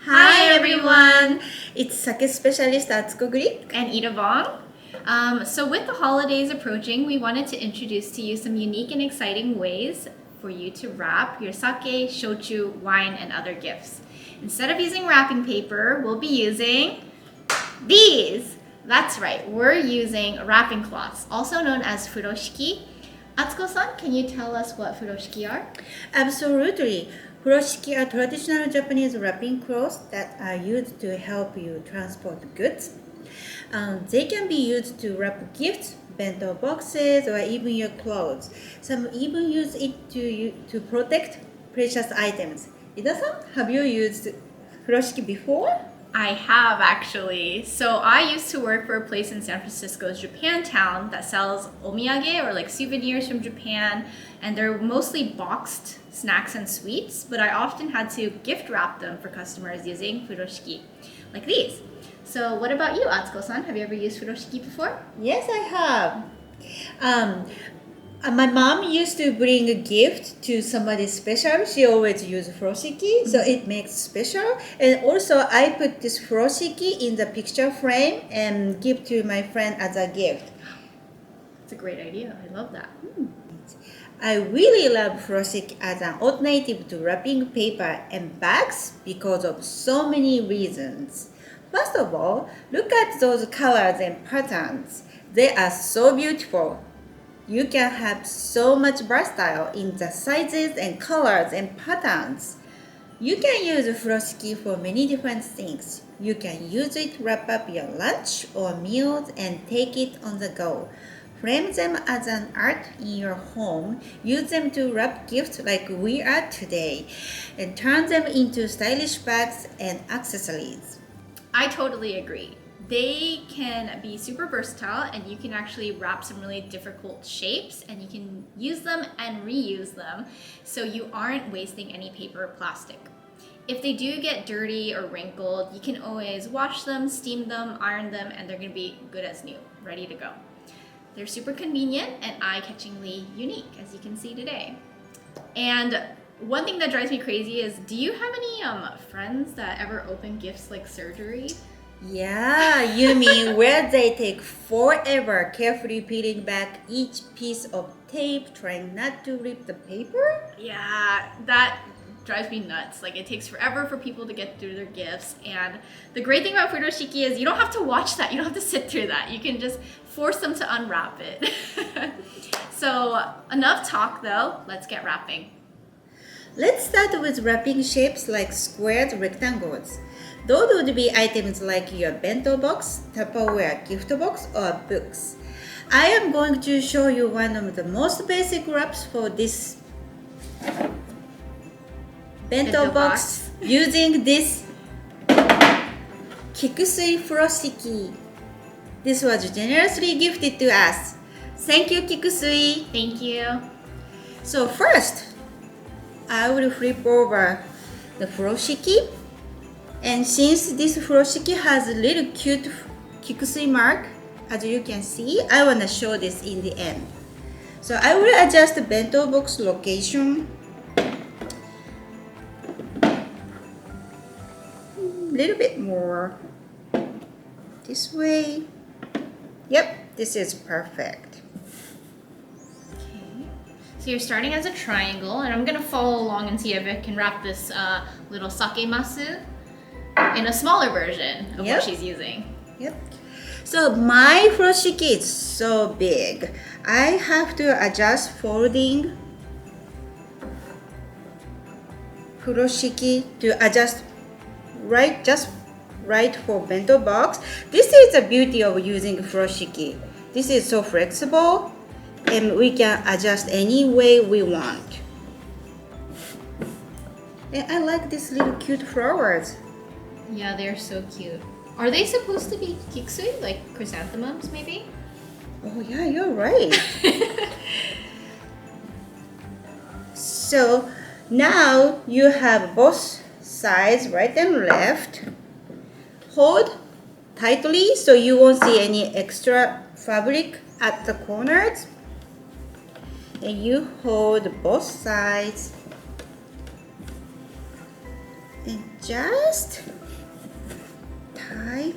Hi everyone! It's sake specialist Atsuko Glick. And Ida Vuong. So with the holidays approaching, we wanted to introduce to you some unique and exciting ways for you to wrap your sake, shochu, wine, and other gifts. Instead of using wrapping paper, we'll be using these. That's right, we're using wrapping cloths, also known as furoshiki. Atsuko-san, can you tell us what furoshiki are? Absolutely. Furoshiki are traditional Japanese wrapping cloths that are used to help you transport goods. They can be used to wrap gifts, bento boxes, or even your clothes. Some even use it to protect precious items. Ida-san, have you used furoshiki before? I have actually. So I used to work for a place in San Francisco's Japantown that sells omiyage or like souvenirs from Japan, and they're mostly boxed snacks and sweets, but I often had to gift wrap them for customers using furoshiki, like these. So what about you, Atsuko-san? Have you ever used furoshiki before? Yes, I have. My mom used to bring a gift to somebody special. She always used furoshiki, so it makes special. And also, I put this furoshiki in the picture frame and give to my friend as a gift. It's a great idea. I love that. I really love furoshiki as an alternative to wrapping paper and bags because of so many reasons. First of all, look at those colors and patterns. They are so beautiful. You can have so much versatile in the sizes and colors and patterns. You can use furoshiki for many different things. You can use it to wrap up your lunch or meals and take it on the go. Frame them as an art in your home. Use them to wrap gifts like we are today. And turn them into stylish bags and accessories. I totally agree. They can be super versatile, and you can actually wrap some really difficult shapes, and you can use them and reuse them so you aren't wasting any paper or plastic. If they do get dirty or wrinkled, you can always wash them, steam them, iron them, and they're going to be good as new, ready to go. They're super convenient and eye-catchingly unique, as you can see today. And one thing that drives me crazy is, do you have any friends that ever open gifts like surgery? Yeah, you mean where they take forever carefully peeling back each piece of tape, trying not to rip the paper? Yeah, that drives me nuts. Like, it takes forever for people to get through their gifts. And the great thing about furoshiki is you don't have to watch that. You don't have to sit through that. You can just force them to unwrap it. So enough talk though. Let's get wrapping. Let's start with wrapping shapes like squares, rectangles. Those would be items like your bento box, Tupperware gift box, or books. I am going to show you one of the most basic wraps for this bento box using this Kikusui Furoshiki. This was generously gifted to us. Thank you, Kikusui. Thank you. So first, I will flip over the furoshiki. And since this furoshiki has a little cute kikusui mark, as you can see, I want to show this in the end. So I will adjust the bento box location. A little bit more. This way. Yep, this is perfect. Okay. So you're starting as a triangle, and I'm gonna follow along and see if I can wrap this little sake masu in a smaller version of what she's using. Yep. So my furoshiki is so big. I have to adjust folding furoshiki to adjust just right for bento box. This is the beauty of using furoshiki. This is so flexible and we can adjust any way we want. And I like these little cute flowers. Yeah, they're so cute. Are they supposed to be kikusui, like chrysanthemums, maybe? Oh yeah, you're right. So now you have both sides, right and left. Hold tightly so you won't see any extra fabric at the corners. And you hold both sides And just tie.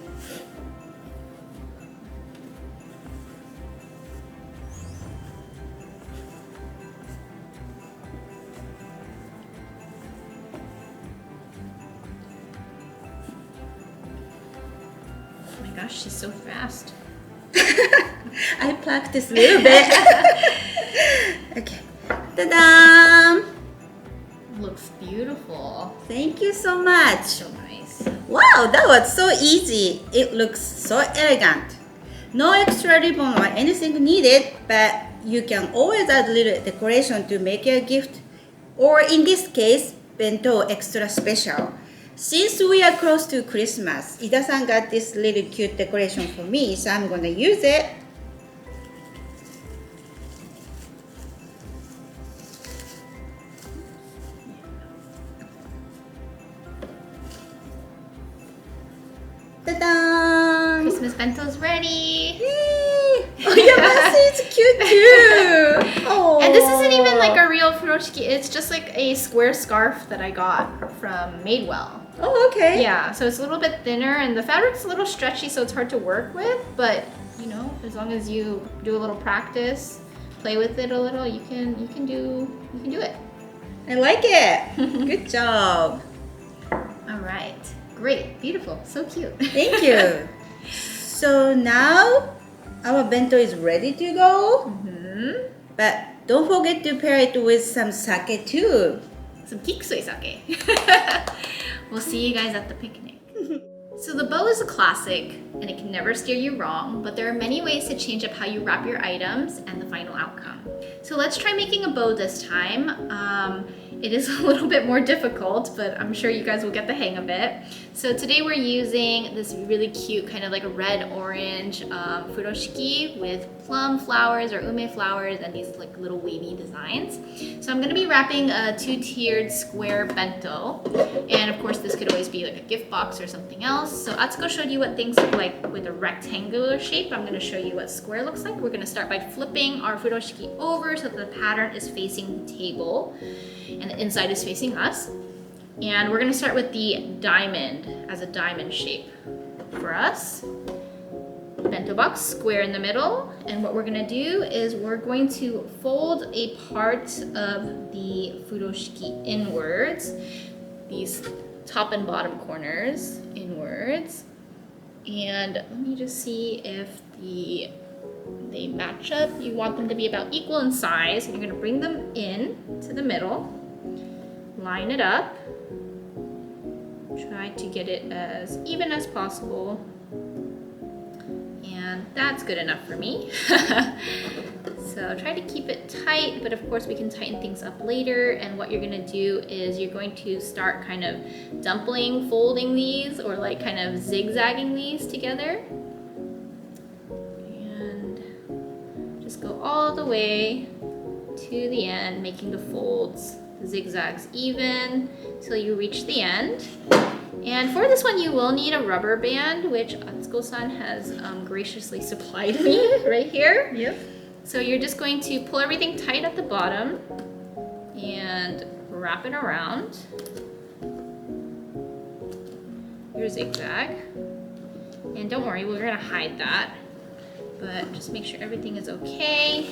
Oh my gosh, she's so fast. I practiced a little bit. Okay. Ta-da! Looks beautiful. Thank you so much. So nice. Wow, that was so easy. It looks so elegant. No extra ribbon or anything needed, but you can always add a little decoration to make your gift, or in this case, bento extra special. Since we are close to Christmas, Ida-san got this little cute decoration for me, so I'm gonna use it. Ta-da! Christmas bento's ready. Yay! Oh, your message is cute too. Oh. And this isn't even like a real furoshiki. It's just like a square scarf that I got from Madewell. Oh, okay. Yeah, so it's a little bit thinner and the fabric's a little stretchy, so it's hard to work with. But you know, as long as you do a little practice, play with it a little, you can do it. I like it. Good job. All right, great, beautiful, so cute. Thank you. So now our bento is ready to go. But don't forget to pair it with some sake too. Some kikusui sake. We'll see you guys at the picnic. So the bow is a classic and it can never steer you wrong, but there are many ways to change up how you wrap your items and the final outcome. So let's try making a bow this time. It is a little bit more difficult, but I'm sure you guys will get the hang of it. So today we're using this really cute kind of like a red-orange furoshiki with plum flowers or ume flowers and these like little wavy designs. So I'm gonna be wrapping a two-tiered square bento. And of course this could always be like a gift box or something else. So Atsuko showed you what things look like with a rectangular shape. I'm gonna show you what square looks like. We're gonna start by flipping our furoshiki over so that the pattern is facing the table and the inside is facing us. And we're gonna start with the diamond as a diamond shape for us. Bento box, square in the middle. And what we're gonna do is we're going to fold a part of the furoshiki inwards, these top and bottom corners inwards. And let me just see if they match up. You want them to be about equal in size. And you're gonna bring them in to the middle, line it up, try to get it as even as possible. And that's good enough for me. So try to keep it tight, but of course we can tighten things up later. And what you're gonna do is you're going to start kind of dumpling, folding these, or like kind of zigzagging these together. And just go all the way to the end, making the folds, the zigzags even till you reach the end. And for this one, you will need a rubber band, which Atsuko-san has graciously supplied me right here. Yep. So you're just going to pull everything tight at the bottom and wrap it around your zigzag. And don't worry, we're gonna hide that, but just make sure everything is okay.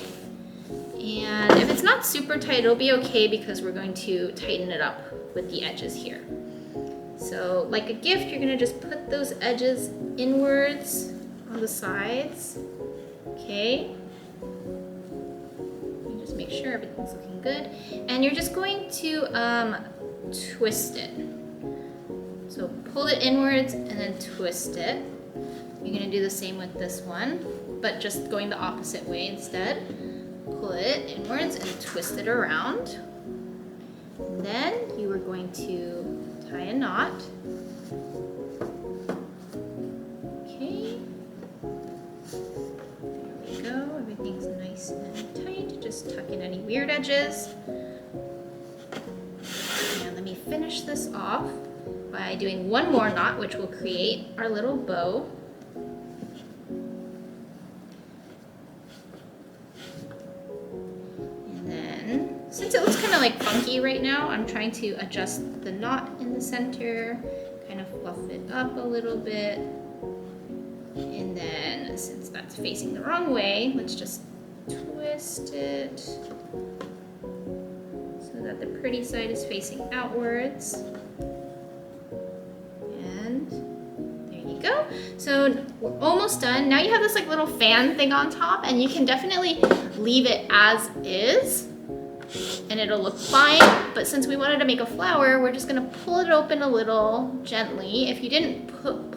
And if it's not super tight, it'll be okay because we're going to tighten it up with the edges here. So like a gift, you're gonna just put those edges inwards on the sides, okay? You just make sure everything's looking good. And you're just going to twist it. So pull it inwards and then twist it. You're gonna do the same with this one, but just going the opposite way instead. Pull it inwards and twist it around. And then you are going to tie a knot. Okay. There we go. Everything's nice and tight. Just tuck in any weird edges. And let me finish this off by doing one more knot, which will create our little bow. Since it looks kind of like funky right now. I'm trying to adjust the knot in the center, kind of fluff it up a little bit. And then since that's facing the wrong way, let's just twist it so that the pretty side is facing outwards. And there you go. So we're almost done. Now you have this like little fan thing on top, and you can definitely leave it as is and it'll look fine. But since we wanted to make a flower, we're just gonna pull it open a little gently. If you didn't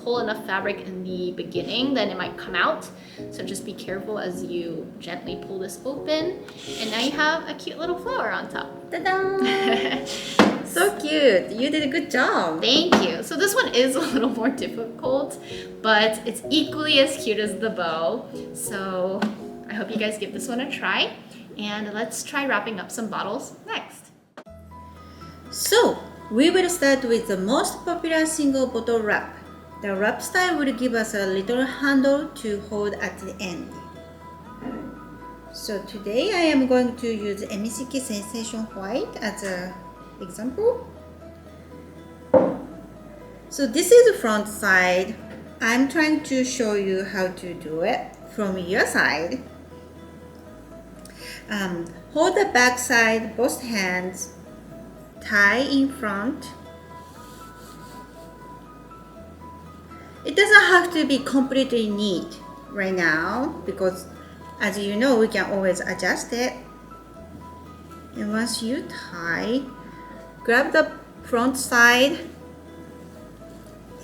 pull enough fabric in the beginning, then it might come out. So just be careful as you gently pull this open. And now you have a cute little flower on top. Ta-da! So cute. You did a good job. Thank you. So this one is a little more difficult, but it's equally as cute as the bow. So I hope you guys give this one a try. And let's try wrapping up some bottles next. So, we will start with the most popular single bottle wrap. The wrap style will give us a little handle to hold at the end. So today I am going to use Emisiki Sensation White as an example. So this is the front side. I'm trying to show you how to do it from your side. Hold the back side, both hands, tie in front. It doesn't have to be completely neat right now because as you know, we can always adjust it. And once you tie, grab the front side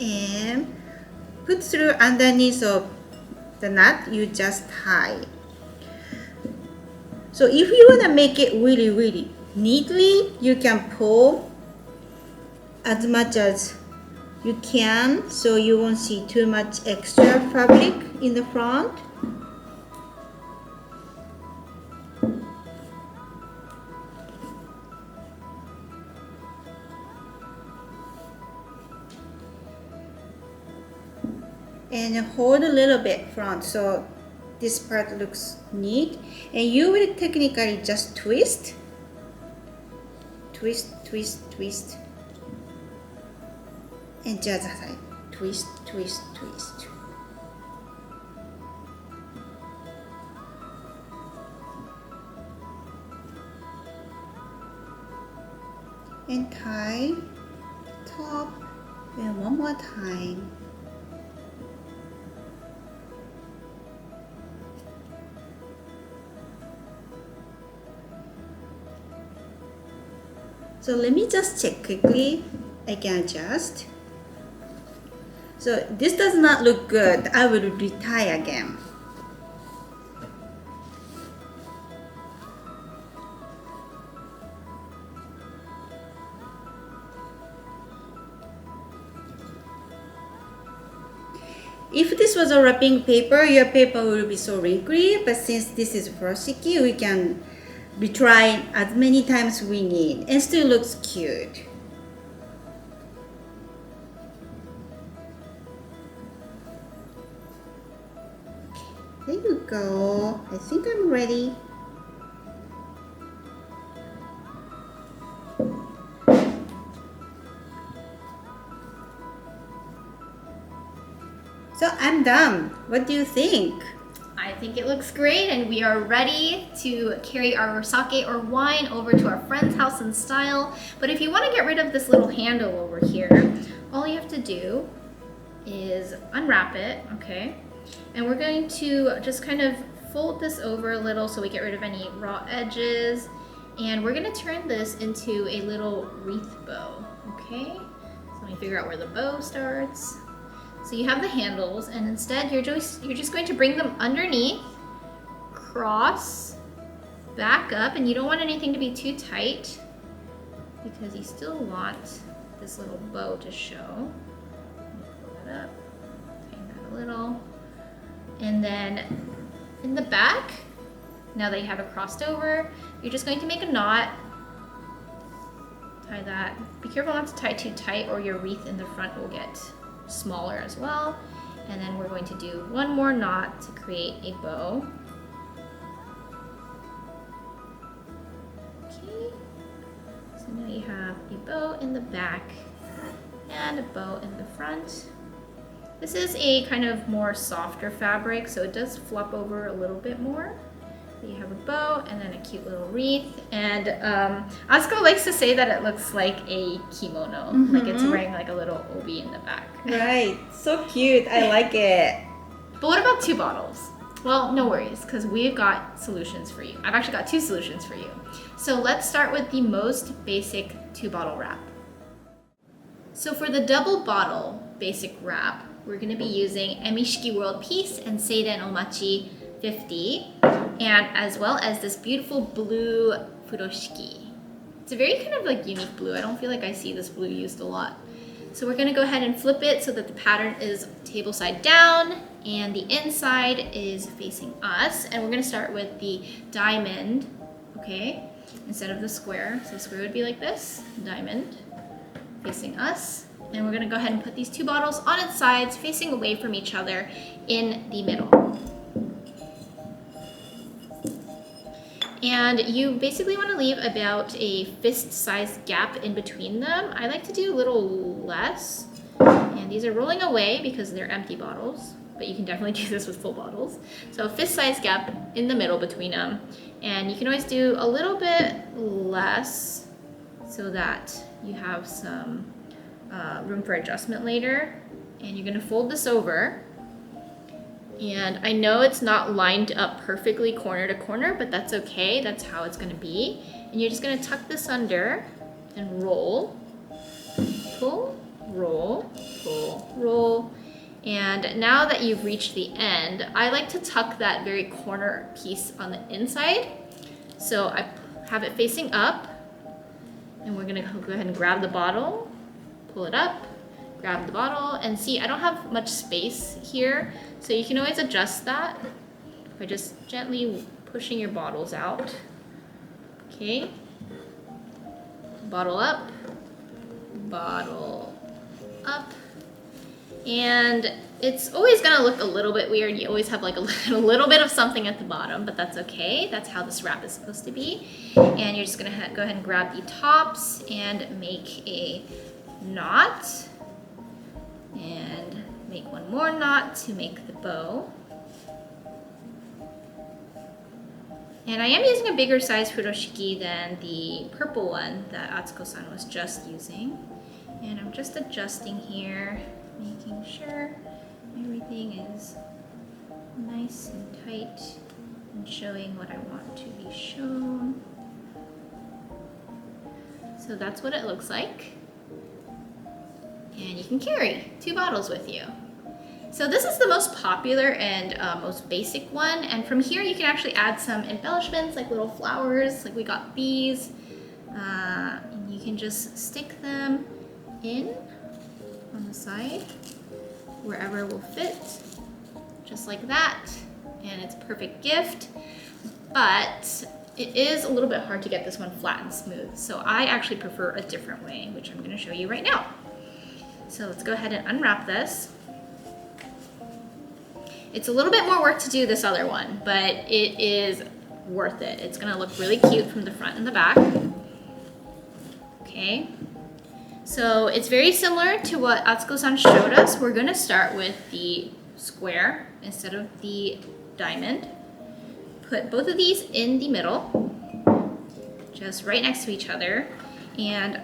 and put through underneath of the knot you just tied. So if you want to make it really neatly, you can pull as much as you can so you won't see too much extra fabric in the front. And hold a little bit front so this part looks neat, and you will technically just twist, and just like twist. And tie top, and one more time. So let me just check quickly. I can adjust. So this does not look good. I will retie again. If this was a wrapping paper, your paper will be so wrinkly, but since this is Furoshiki, we can retry as many times we need and still looks cute. There you go. I think I'm ready. So I'm done. What do you think? I think it looks great, and we are ready to carry our sake or wine over to our friend's house in style. But if you want to get rid of this little handle over here, all you have to do is unwrap it, okay? And we're going to just kind of fold this over a little so we get rid of any raw edges. And we're going to turn this into a little wreath bow, okay? So let me figure out where the bow starts. So you have the handles, and instead you're just going to bring them underneath, cross, back up, and you don't want anything to be too tight because you still want this little bow to show. Pull it up, tighten that a little. And then in the back, now that you have it crossed over, you're just going to make a knot. Tie that. Be careful not to tie too tight or your wreath in the front will get smaller as well. And then we're going to do one more knot to create a bow. Okay. we have a bow in the back and a bow in the front. This is a kind of more softer fabric, so it does flop over a little bit more. You have a bow and then a cute little wreath. And Atsuko likes to say that it looks like a kimono, like it's wearing like a little obi in the back. Right, so cute. I like it. But what about 2 bottles? Well, no worries, because we've got solutions for you. I've actually got 2 solutions for you. So let's start with the most basic 2-bottle wrap. So for the double bottle basic wrap, we're going to be using Emishiki World Peace and Seiden Omachi 50, and as well as this beautiful blue Furoshiki. It's a very kind of like unique blue. I don't feel like I see this blue used a lot. So we're going to go ahead and flip it so that the pattern is table side down and the inside is facing us. And we're going to start with the diamond, okay, instead of the square. So the square would be like this, diamond facing us. And we're going to go ahead and put these 2 bottles on its sides facing away from each other in the middle. And you basically want to leave about a fist-sized gap in between them. I like to do a little less. And these are rolling away because they're empty bottles, but you can definitely do this with full bottles. So a fist-sized gap in the middle between them. And you can always do a little bit less so that you have some room for adjustment later. And you're going to fold this over. And I know it's not lined up perfectly corner to corner, but that's okay. That's how it's going to be. And you're just going to tuck this under and roll, pull, roll, pull, roll. And now that you've reached the end, I like to tuck that very corner piece on the inside. So I have it facing up, and we're going to go ahead and grab the bottle, pull it up, grab the bottle, and see, I don't have much space here, so you can always adjust that by just gently pushing your bottles out. Okay, bottle up, and it's always gonna look a little bit weird. You always have like a little bit of something at the bottom, but that's okay. That's how this wrap is supposed to be. And you're just gonna go ahead and grab the tops and make a knot. And make one more knot to make the bow. And I am using a bigger size furoshiki than the purple one that Atsuko-san was just using. And I'm just adjusting here, making sure everything is nice and tight and showing what I want to be shown. So that's what it looks like. And you can carry 2 bottles with you. So this is the most popular and most basic one. And from here you can actually add some embellishments like little flowers, like we got these. And you can just stick them in on the side, wherever will fit, just like that. And it's a perfect gift, but it is a little bit hard to get this one flat and smooth. So I actually prefer a different way, which I'm going to show you right now. So let's go ahead and unwrap this. It's a little bit more work to do this other one, but it is worth it. It's gonna look really cute from the front and the back. Okay, so it's very similar to what Atsuko-san showed us. We're gonna start with the square instead of the diamond. Put both of these in the middle, just right next to each other. And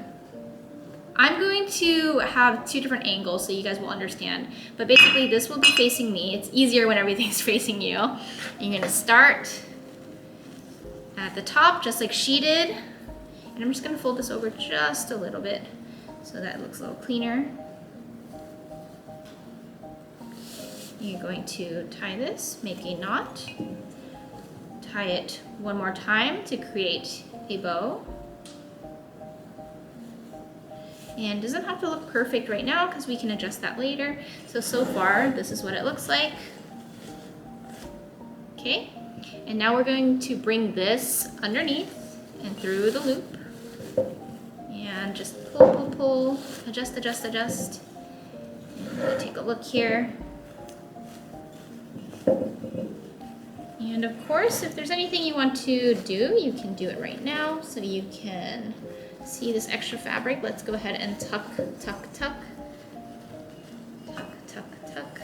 I'm going to have 2 different angles so you guys will understand. But basically this will be facing me. It's easier when everything's facing you. And you're gonna start at the top just like she did. And I'm just gonna fold this over just a little bit so that it looks a little cleaner. You're going to tie this, make a knot, tie it one more time to create a bow. And it doesn't have to look perfect right now because we can adjust that later. So far, this is what it looks like. Okay, and now we're going to bring this underneath and through the loop. And just pull, pull, pull, adjust, adjust, adjust. And take a look here. And of course, if there's anything you want to do, you can do it right now. So you can See this extra fabric? Let's go ahead and tuck, tuck, tuck. Tuck, tuck, tuck.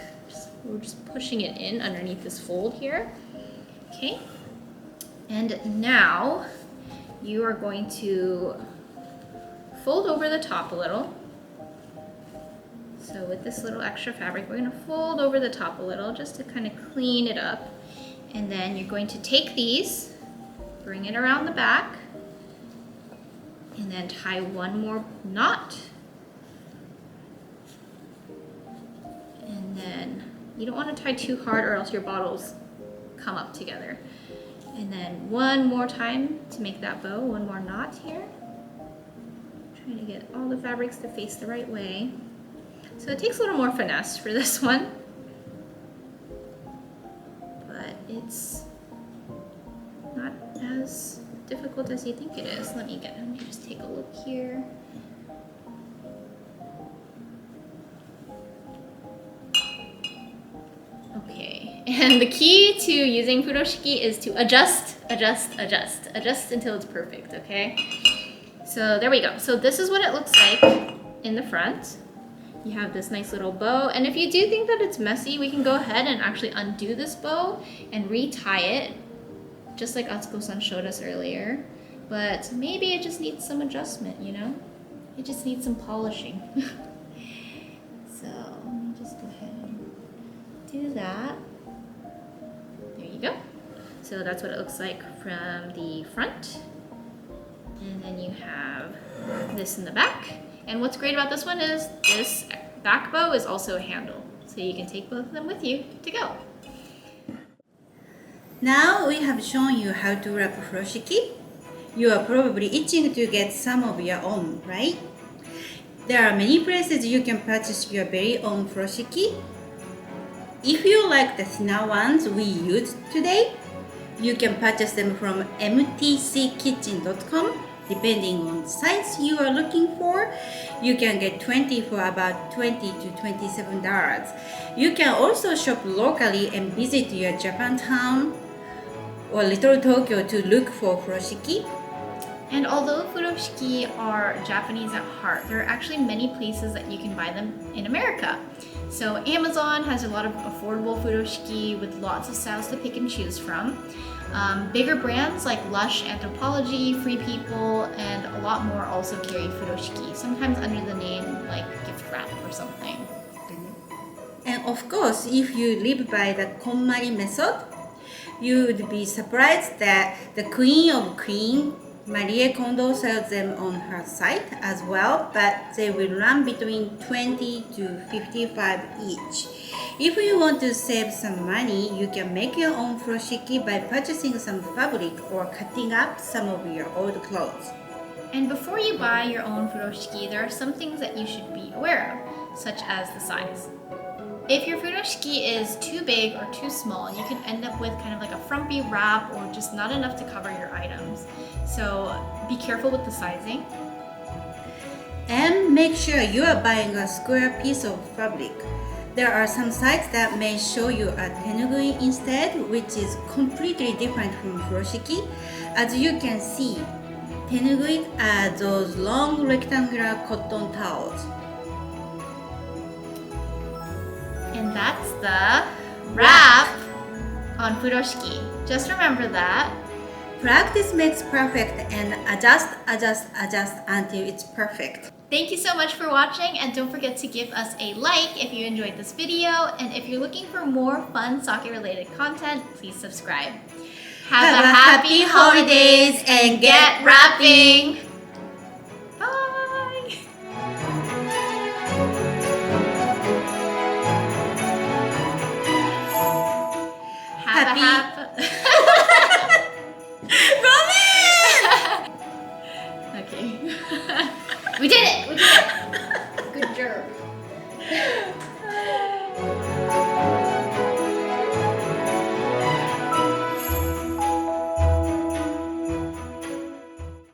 We're just pushing it in underneath this fold here. Okay. And now you are going to fold over the top a little. So with this little extra fabric, we're going to fold over the top a little just to kind of clean it up. And then you're going to take these, bring it around the back, and then tie one more knot. And then you don't want to tie too hard or else your bottles come up together. And then one more time to make that bow, one more knot here. Trying to get all the fabrics to face the right way. So it takes a little more finesse for this one, but it's not as difficult as you think it is. Let me just take a look here. Okay, and the key to using Furoshiki is to adjust until it's perfect, okay? So there we go. So this is what it looks like in the front. You have this nice little bow, and if you do think that it's messy, we can go ahead and actually undo this bow and retie it, just like Atsuko-san showed us earlier. But maybe it just needs some adjustment, you know? It just needs some polishing. So let me just go ahead and do that. There you go. So that's what it looks like from the front. And then you have this in the back. And what's great about this one is this back bow is also a handle. So you can take both of them with you to go. Now we have shown you how to wrap furoshiki. You are probably itching to get some of your own, right? There are many places you can purchase your very own furoshiki. If you like the thinner ones we used today, you can purchase them from mtckitchen.com. Depending on the size you are looking for, you can get 20 for about $20 to $27. You can also shop locally and visit your Japantown or Little Tokyo to look for furoshiki. And although furoshiki are Japanese at heart, there are actually many places that you can buy them in America. So Amazon has a lot of affordable furoshiki with lots of styles to pick and choose from. Bigger brands like Lush, Anthropologie, Free People, and a lot more also carry furoshiki, sometimes under the name like gift wrap or something. And of course, if you live by the KonMari method, you would be surprised that the Queen of Queen, Marie Kondo, sells them on her site as well, but they will run between 20 to 55 each. If you want to save some money, you can make your own furoshiki by purchasing some fabric or cutting up some of your old clothes. And before you buy your own furoshiki, there are some things that you should be aware of, such as the size. If your furoshiki is too big or too small, you can end up with kind of like a frumpy wrap or just not enough to cover your items. So be careful with the sizing. And make sure you are buying a square piece of fabric. There are some sites that may show you a tenugui instead, which is completely different from furoshiki. As you can see, tenugui are those long rectangular cotton towels. And that's the wrap on furoshiki. Just remember that. Practice makes perfect, and adjust until it's perfect. Thank you so much for watching, and don't forget to give us a like if you enjoyed this video, and if you're looking for more fun sake related content, please subscribe. Have a happy holidays and get wrapping! Bye! Okay. We did it! Good job.